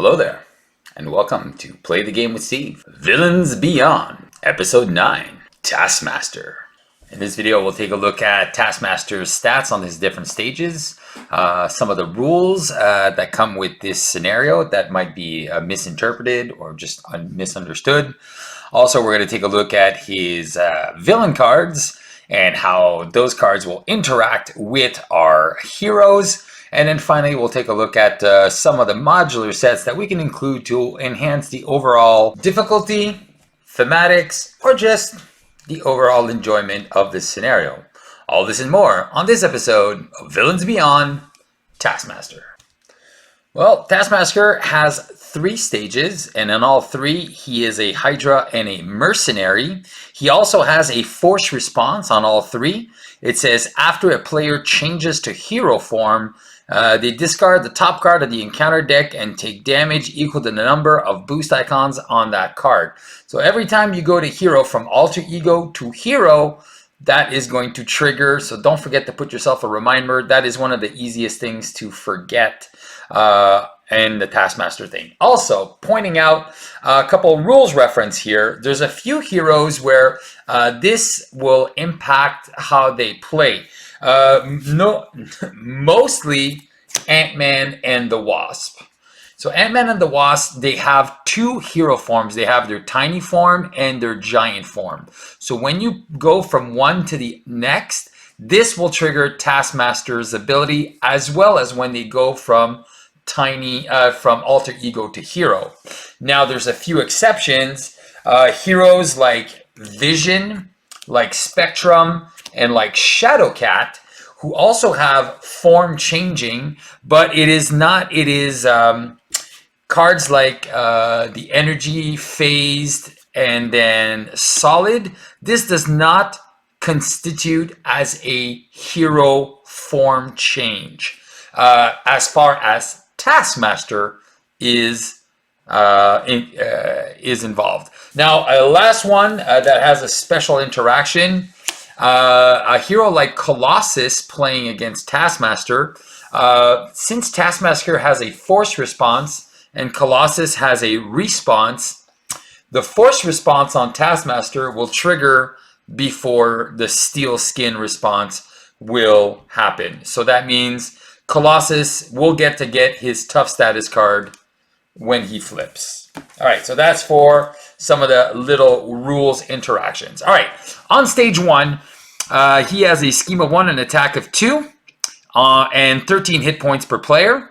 Hello there, and welcome to Play the Game with Steve. Villains Beyond, Episode 9, Taskmaster. In this video, we'll take a look at Taskmaster's stats on his different stages, some of the rules that come with this scenario that might be misinterpreted or just misunderstood. Also, we're going to take a look at his villain cards and how those cards will interact with our heroes. And then finally, we'll take a look at some of the modular sets that we can include to enhance the overall difficulty, thematics, or just the overall enjoyment of this scenario. All this and more on this episode of Villains Beyond Taskmaster. Well, Taskmaster has 3 stages, and in all 3, he is a Hydra and a Mercenary. He also has a Force response on all 3. It says after a player changes to hero form, they discard the top card of the encounter deck and take damage equal to the number of boost icons on that card. So every time you go to hero from alter ego to hero, that is going to trigger. So don't forget to put yourself a reminder. That is one of the easiest things to forget in the Taskmaster thing. Also, pointing out a couple rules reference here. There's a few heroes where this will impact how they play. Mostly Ant-Man and the Wasp. So Ant-Man and the Wasp, they have 2 hero forms. They have their tiny form and their giant form. So when you go from one to the next, this will trigger Taskmaster's ability, as well as when they go from from alter ego to hero. Now there's a few exceptions. Heroes like Vision, like Spectrum, and like Shadowcat, who also have form changing, but it is cards like the Energy, Phased, and then Solid. This does not constitute as a hero form change as far as Taskmaster is involved. Now, last one that has a special interaction. A hero like Colossus playing against Taskmaster, since Taskmaster has a force response and Colossus has a response, the force response on Taskmaster will trigger before the steel skin response will happen. So that means Colossus will get his tough status card when he flips. All right, so that's for some of the little rules interactions. All right, on stage 1, he has a scheme of 1, an attack of 2, and 13 hit points per player.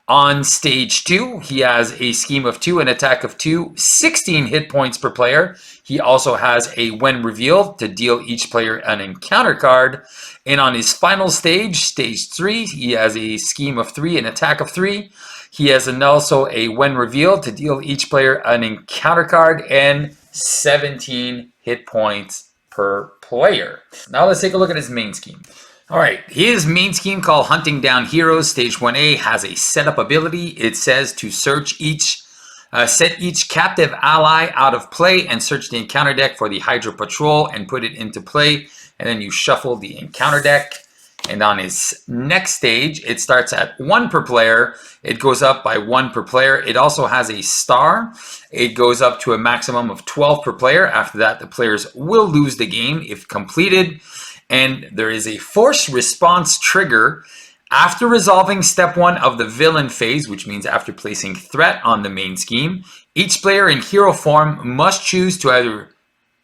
On stage 2, he has a scheme of 2, an attack of 2, 16 hit points per player. He also has a when revealed to deal each player an encounter card. And on his final stage, stage 3, he has a scheme of 3, an attack of 3. He has also a when revealed to deal each player an encounter card and 17 hit points per player. Now let's take a look at his main scheme. All right, his main scheme called Hunting Down Heroes, stage 1A, has a setup ability. It says to search set each captive ally out of play and search the encounter deck for the Hydra Patrol and put it into play. And then you shuffle the encounter deck. And on his next stage, it starts at 1 per player. It goes up by 1 per player. It also has a star. It goes up to a maximum of 12 per player. After that, the players will lose the game if completed. And there is a force response trigger after resolving step 1 of the villain phase, which means after placing threat on the main scheme. Each player in hero form must choose to either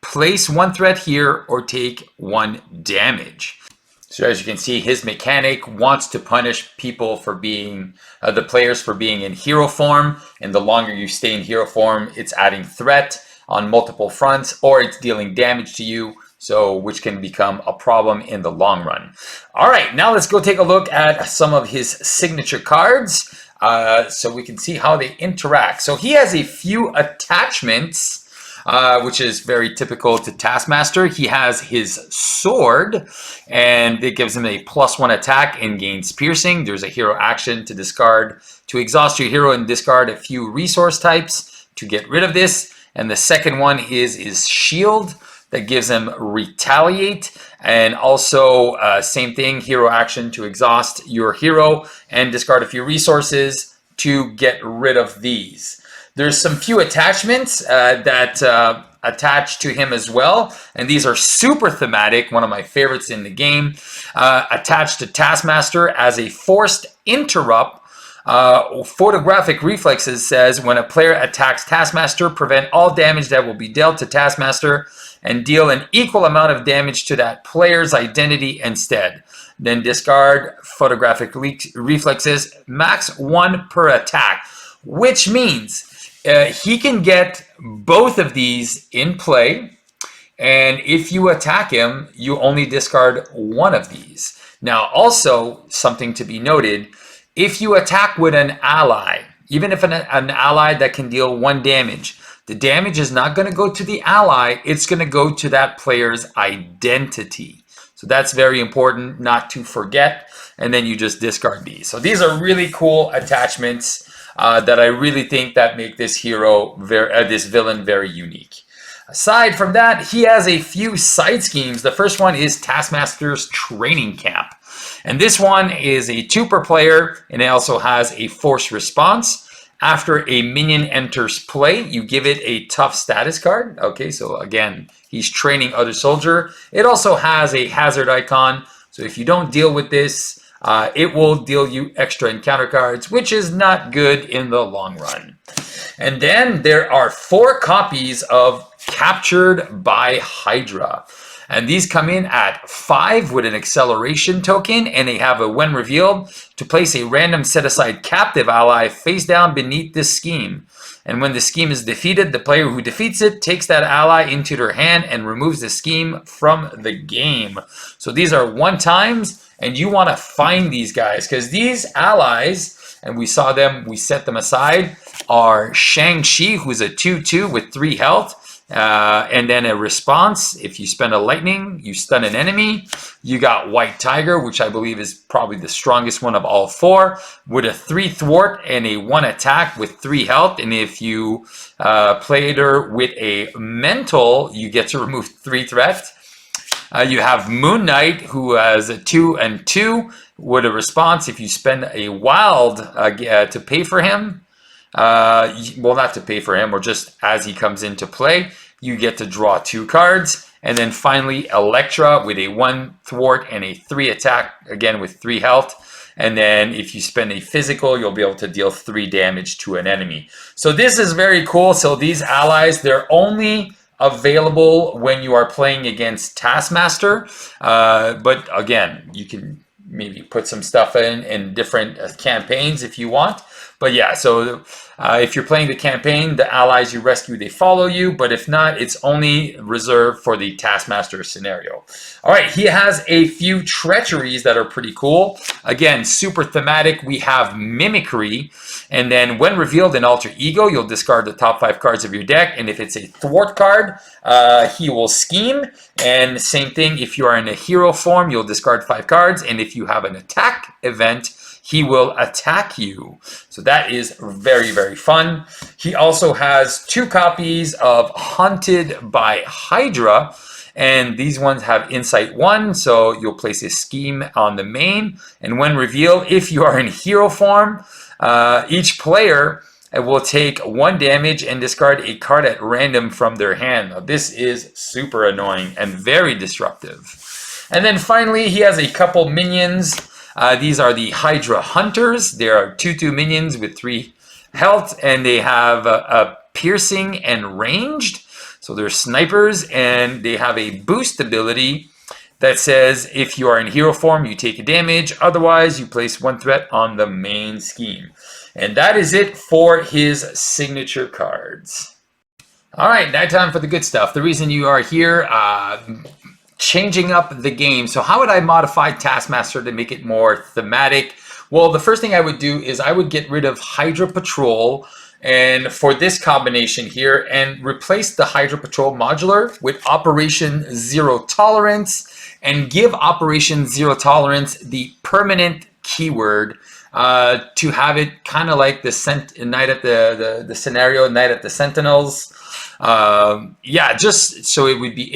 place 1 threat here or take 1 damage. So as you can see, his mechanic wants to punish people for being, the players for being in hero form. And the longer you stay in hero form, it's adding threat on multiple fronts, or it's dealing damage to you, so which can become a problem in the long run. All right, now let's go take a look at some of his signature cards so we can see how they interact. So he has a few attachments, which is very typical to Taskmaster. He has his sword, and it gives him a +1 attack and gains piercing. There's a hero action to discard, to exhaust your hero and discard a few resource types to get rid of this. And the second one is his shield that gives him retaliate, and also same thing, hero action to exhaust your hero and discard a few resources. to get rid of these. There's some few attachments that attach to him as well, and these are super thematic, one of my favorites in the game. Attached to Taskmaster as a forced interrupt, photographic reflexes says when a player attacks Taskmaster, prevent all damage that will be dealt to Taskmaster and deal an equal amount of damage to that player's identity instead. Then discard photographic reflexes, max 1 per attack, which means he can get both of these in play, and if you attack him, you only discard one of these. Now, also something to be noted, if you attack with an ally, even if an ally that can deal 1 damage, the damage is not going to go to the ally, it's going to go to that player's identity. So that's very important not to forget, and then you just discard these. So these are really cool attachments that I really think that make this hero, this villain, very unique. Aside from that, he has a few side schemes. The first one is Taskmaster's Training Camp. And this one is a 2 per player, and it also has a force response. After a minion enters play, you give it a tough status card. Okay, so again, he's training other soldier. It also has a hazard icon. So if you don't deal with this, it will deal you extra encounter cards, which is not good in the long run. And then there are 4 copies of Captured by Hydra. And these come in at 5 with an acceleration token, and they have a when revealed to place a random set-aside captive ally face down beneath the scheme. And when the scheme is defeated, the player who defeats it takes that ally into their hand and removes the scheme from the game. So these are 1 times, and you want to find these guys because these allies, and we saw them, we set them aside, are Shang-Chi, who's a 2/2 with 3 health. And then a response, if you spend a lightning, you stun an enemy. You got White Tiger, which I believe is probably the strongest one of all 4, with a 3 thwart and a 1 attack with 3 health. And if you play her with a mental, you get to remove 3 threat. You have Moon Knight, who has a 2 and 2 with a response. If you spend a wild to pay for him, well, not to pay for him, or just as he comes into play, you get to draw 2 cards. And then finally, Elektra with a 1 thwart and a 3 attack, again with 3 health. And then if you spend a physical, you'll be able to deal 3 damage to an enemy. So this is very cool. So these allies, they're only available when you are playing against Taskmaster. But again, you can maybe put some stuff in different campaigns if you want. But yeah, so if you're playing the campaign, the allies you rescue, they follow you. But if not, it's only reserved for the Taskmaster scenario. All right, he has a few treacheries that are pretty cool. Again, super thematic. We have Mimicry. And then when revealed in Alter Ego, you'll discard the top 5 cards of your deck. And if it's a thwart card, he will scheme. And same thing, if you are in a hero form, you'll discard 5 cards. And if you have an attack event, he will attack you. So that is very, very fun. He also has 2 copies of Hunted by Hydra. And these ones have Insight 1. So you'll place a scheme on the main. And when revealed, if you are in hero form, each player will take 1 damage and discard a card at random from their hand. Now, this is super annoying and very destructive. And then finally, he has a couple minions. These are the Hydra Hunters. They are 2/2 minions with 3 health, and they have a piercing and ranged. So they're snipers, and they have a boost ability that says if you are in hero form, you take a damage. Otherwise, you place 1 threat on the main scheme. And that is it for his signature cards. All right, now time for the good stuff. The reason you are here, changing up the game. So how would I modify Taskmaster to make it more thematic? Well, the first thing I would do is I would get rid of Hydra Patrol and for this combination here and replace the Hydra Patrol modular with Operation Zero Tolerance and give Operation Zero Tolerance the permanent keyword to have it kind of like the Night at the scenario, Night at the Sentinels. Yeah, just so it would be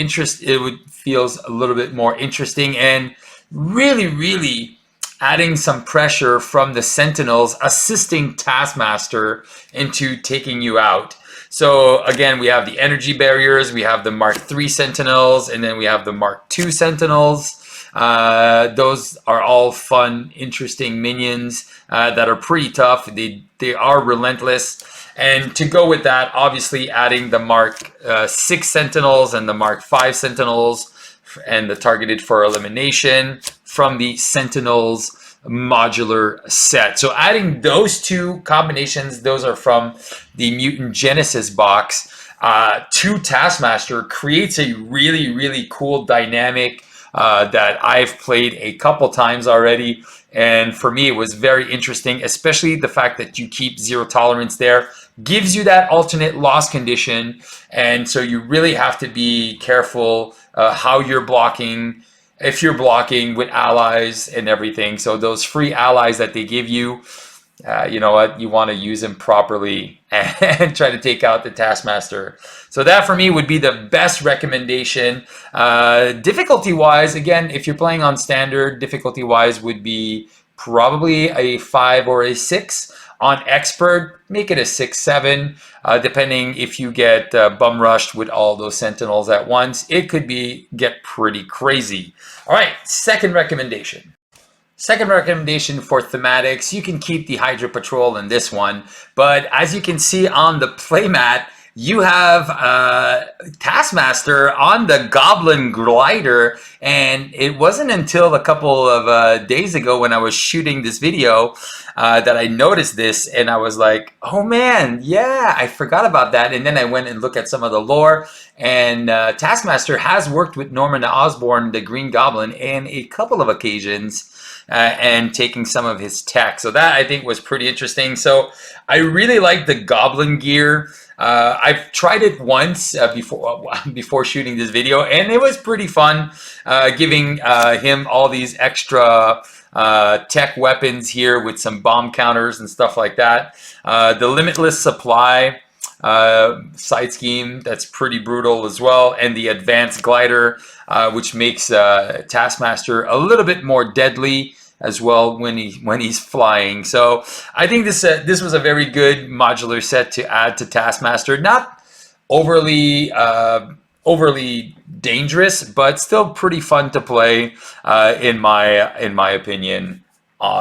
feels a little bit more interesting and really adding some pressure from the Sentinels, assisting Taskmaster into taking you out. So again, we have the energy barriers, we have the Mark III Sentinels, and then we have the Mark II Sentinels. Those are all fun, interesting minions that are pretty tough. They are relentless. And to go with that, obviously adding the Mark 6 Sentinels and the Mark 5 Sentinels and the targeted for elimination from the Sentinels modular set. So adding those two combinations, those are from the Mutant Genesis box, to Taskmaster creates a really, really cool dynamic that I've played a couple times already. And for me, it was very interesting, especially the fact that you keep zero tolerance there. Gives you that alternate loss condition. And so you really have to be careful how you're blocking, if you're blocking with allies and everything. So those free allies that they give you, you know what, you want to use them properly and try to take out the Taskmaster. So that for me would be the best recommendation. Difficulty wise, again, if you're playing on standard, difficulty wise would be probably a 5 or a 6. On expert, make it a 6-7, depending if you get bum rushed with all those Sentinels at once. It could get pretty crazy. All right, second recommendation. Second recommendation for thematics, you can keep the Hydra Patrol in this one, but as you can see on the playmat, you have Taskmaster on the Goblin Glider, and it wasn't until a couple of days ago when I was shooting this video that I noticed this, and I was like, oh man, yeah, I forgot about that. And then I went and looked at some of the lore, and Taskmaster has worked with Norman Osborn, the Green Goblin, in a couple of occasions, and taking some of his tech. So that I think was pretty interesting. So I really like the Goblin gear. I've tried it once before shooting this video, and it was pretty fun, giving him all these extra tech weapons here with some bomb counters and stuff like that. The limitless supply side scheme, that's pretty brutal as well, and the advanced glider, which makes Taskmaster a little bit more deadly as well when he's flying. So I think this was a very good modular set to add to Taskmaster. Not overly dangerous, but still pretty fun to play in my opinion.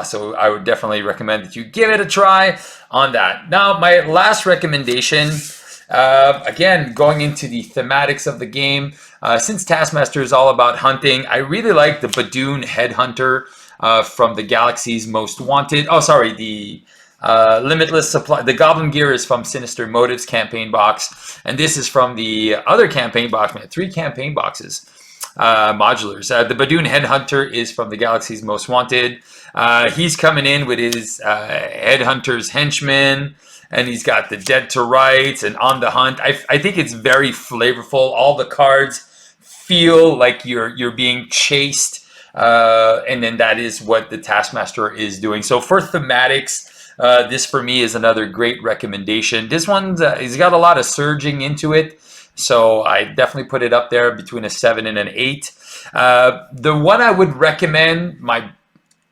So I would definitely recommend that you give it a try on that. Now, my last recommendation, again, going into the thematics of the game, since Taskmaster is all about hunting, I really like the Badoon Headhunter from the Galaxy's Most Wanted. Oh, sorry, the Limitless Supply. The Goblin Gear is from Sinister Motives campaign box, and this is from the other campaign box. Man, 3 campaign boxes, modulars. The Badoon Headhunter is from the Galaxy's Most Wanted. He's coming in with his Headhunter's Henchman, and he's got the Dead to Rights and On the Hunt. I think it's very flavorful. All the cards feel like you're being chased. And then that is what the Taskmaster is doing. So for thematics, this for me is another great recommendation. This one's he's got a lot of surging into it, so I definitely put it up there between a 7 and an 8. The one I would recommend, my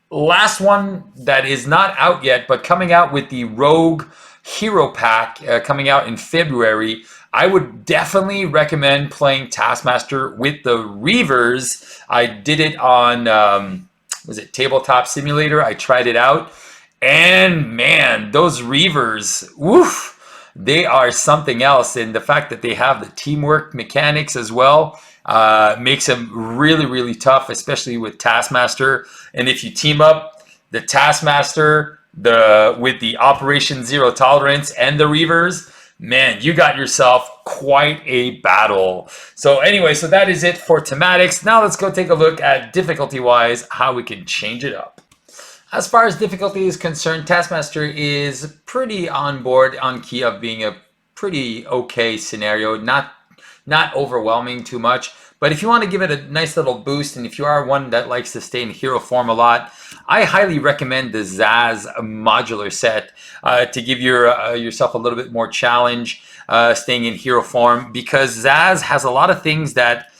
last one that is not out yet, but coming out with the Rogue Hero Pack coming out in February, I would definitely recommend playing Taskmaster with the Reavers. I did it on, was it Tabletop Simulator? I tried it out. And man, those Reavers, woof, they are something else. And the fact that they have the teamwork mechanics as well makes them really, really tough, especially with Taskmaster. And if you team up the Taskmaster with the Operation Zero Tolerance and the Reavers, man, you got yourself quite a battle. So anyway, so that is it for thematics. Now let's go take a look at difficulty-wise, how we can change it up. As far as difficulty is concerned, Taskmaster is pretty on board, on key of being a pretty okay scenario, not overwhelming too much. But if you want to give it a nice little boost, and if you are one that likes to stay in hero form a lot, I highly recommend the Zaz modular set to give yourself a little bit more challenge staying in hero form, because Zaz has a lot of things that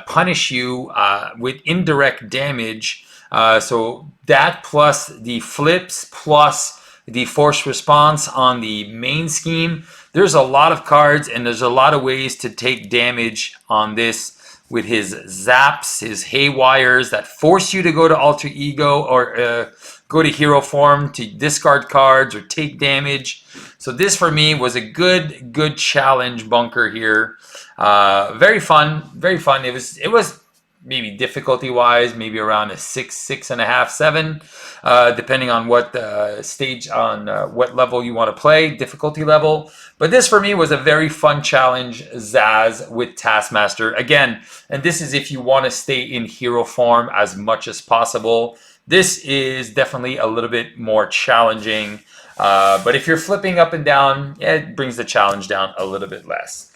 punish you with indirect damage So that plus the flips plus the forced response on the main scheme. There's a lot of cards and there's a lot of ways to take damage on this with his zaps, his haywires that force you to go to alter ego or go to hero form to discard cards or take damage. So this for me was a good challenge bunker here. Very fun, very fun. It was maybe difficulty wise, maybe around a 6, 6.5, 7, depending on what stage, on what level you want to play, difficulty level. But this for me was a very fun challenge, Zaz with Taskmaster. Again, and this is if you want to stay in hero form as much as possible. This is definitely a little bit more challenging. But if you're flipping up and down, yeah, it brings the challenge down a little bit less.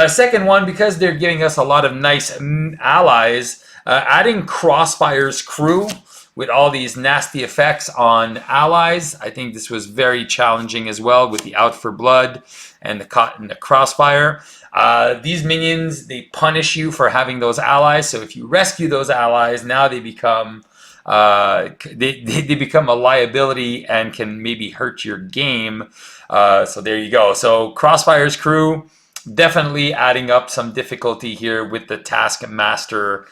Second one, because they're giving us a lot of nice allies, adding Crossfire's crew with all these nasty effects on allies. I think this was very challenging as well with the Out for Blood and the Crossfire. These minions, they punish you for having those allies. So if you rescue those allies, now they become they become a liability and can maybe hurt your game. So there you go. So Crossfire's crew, definitely adding up some difficulty here with the Taskmaster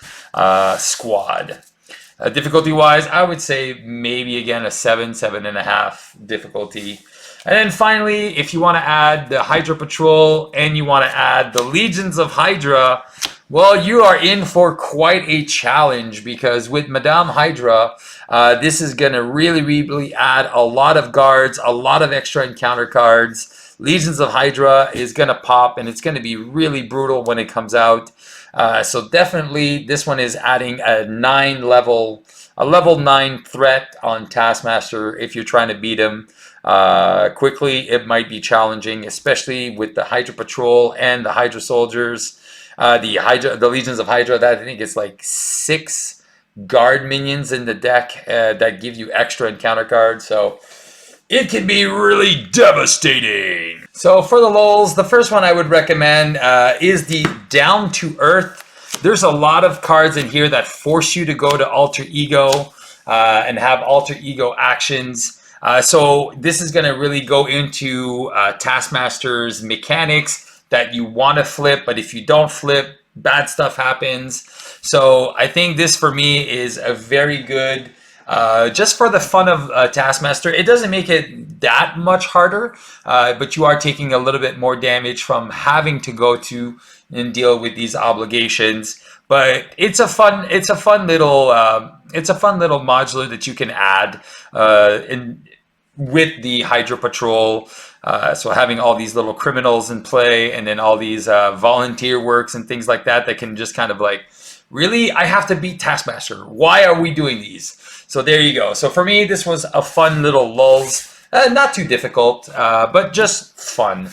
squad. Difficulty wise, I would say maybe again a 7, 7.5 difficulty. And then finally, if you want to add the Hydra Patrol and you want to add the Legions of Hydra, well, you are in for quite a challenge, because with Madame Hydra, this is going to really add a lot of guards, a lot of extra encounter cards. Legions of Hydra is going to pop, and it's going to be really brutal when it comes out. So definitely this one is adding a level 9 threat on Taskmaster. If you're trying to beat him quickly, it might be challenging, especially with the Hydra Patrol and the Hydra Soldiers. The Legions of Hydra, that I think it's like 6 guard minions in the deck that give you extra encounter cards. So it can be really devastating. So for the lulz, the first one I would recommend is the Down to Earth. There's a lot of cards in here that force you to go to alter ego and have alter ego actions. So this is going to really go into Taskmaster's mechanics that you want to flip, but if you don't flip, bad stuff happens. So I think this for me is a very good, just for the fun of Taskmaster. It doesn't make it that much harder, but you are taking a little bit more damage from having to go to and deal with these obligations. But it's a fun little modular that you can add with the Hydra Patrol. So having all these little criminals in play, and then all these volunteer works and things like that can just kind of like, really, I have to beat Taskmaster. Why are we doing these? So there you go. So for me, this was a fun little lulz. Not too difficult, but just fun.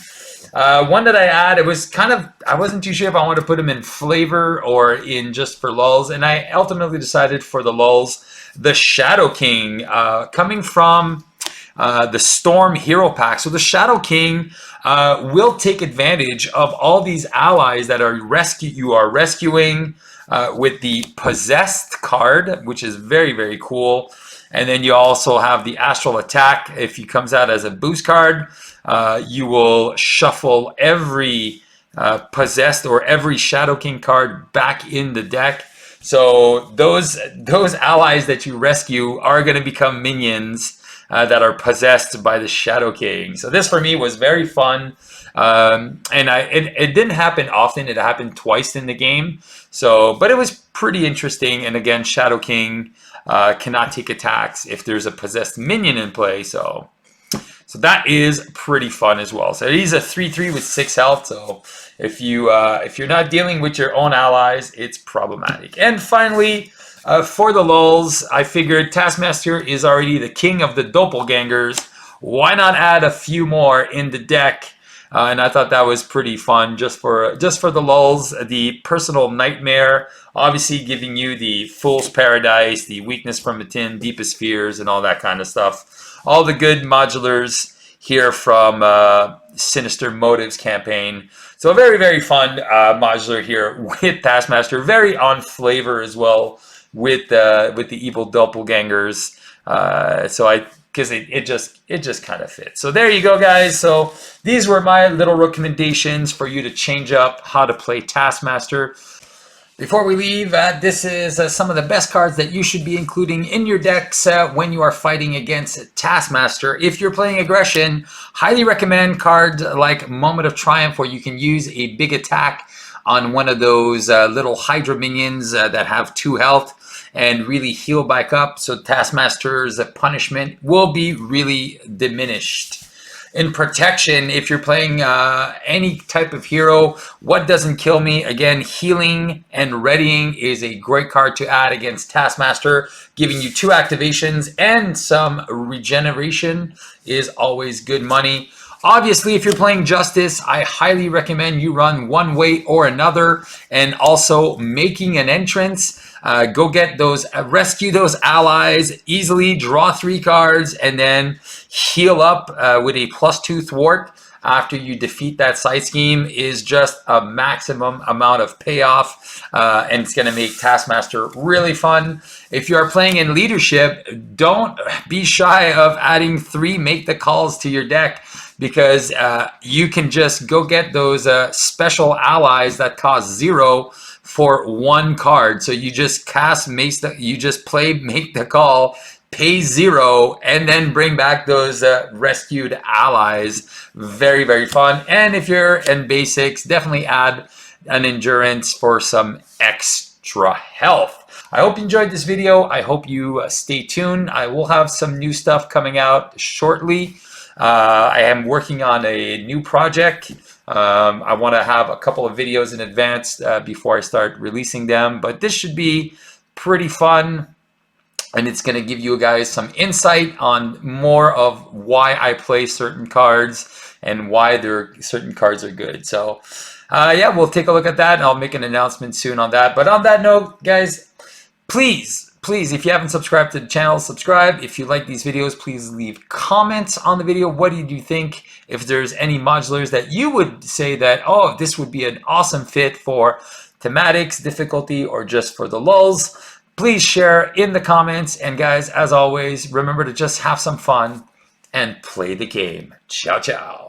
One that I add, it was kind of, I wasn't too sure if I wanted to put them in flavor or in just for lulz, and I ultimately decided for the lulz, the Shadow King, coming from the Storm Hero Pack. So the Shadow King will take advantage of all these allies that you are rescuing with the Possessed card, which is very cool. And then you also have the Astral Attack. If he comes out as a boost card, you will shuffle every Possessed or every Shadow King card back in the deck. So those allies that you rescue are going to become minions that are possessed by the Shadow King. So this for me was very fun, and it didn't happen often. It happened twice in the game. So, but it was pretty interesting. And again, Shadow King cannot take attacks if there's a possessed minion in play. So that is pretty fun as well. So he's a 3/3 with 6 health. So if you're not dealing with your own allies, it's problematic. And finally, for the lulz, I figured Taskmaster is already the king of the doppelgangers. Why not add a few more in the deck? And I thought that was pretty fun, just for the lulz. The Personal Nightmare, obviously giving you the Fool's Paradise, the Weakness from Within, Deepest Fears, and all that kind of stuff. All the good modulars here from Sinister Motives campaign. So a very fun modular here with Taskmaster. Very on flavor as well. with the evil doppelgangers. Because it just kind of fits. So there you go, guys. So these were my little recommendations for you to change up how to play Taskmaster. Before we leave, this is some of the best cards that you should be including in your decks when you are fighting against Taskmaster. If you're playing aggression, highly recommend cards like Moment of Triumph, where you can use a big attack on one of those little Hydra minions that have 2 health and really heal back up, so Taskmaster's punishment will be really diminished. In protection, if you're playing any type of hero, what doesn't kill me? Again, healing and readying is a great card to add against Taskmaster. Giving you 2 activations and some regeneration is always good money. Obviously, if you're playing Justice, I highly recommend you run one way or another, and also making an entrance. Go get those, rescue those allies, easily draw 3 cards, and then heal up with a +2 thwart after you defeat that side scheme is just a maximum amount of payoff, and it's going to make Taskmaster really fun. If you are playing in leadership, don't be shy of adding 3 make the calls to your deck, because you can just go get those special allies that cost 0 for 1 card. So you just cast you just play make the call, pay 0, and then bring back those rescued allies. Very, very fun. And if you're in basics, definitely add an endurance for some extra health. I hope you enjoyed this video. I hope you stay tuned. I will have some new stuff coming out shortly. I am working on a new project. I want to have a couple of videos in advance before I start releasing them, but this should be pretty fun, and it's going to give you guys some insight on more of why I play certain cards and why certain cards are good. So yeah, we'll take a look at that, and I'll make an announcement soon on that. But on that note, guys, please, if you haven't subscribed to the channel, subscribe. If you like these videos, please leave comments on the video. What do you think? If there's any modulars that you would say that, oh, this would be an awesome fit for thematics, difficulty, or just for the lulls, please share in the comments. And guys, as always, remember to just have some fun and play the game. Ciao, ciao.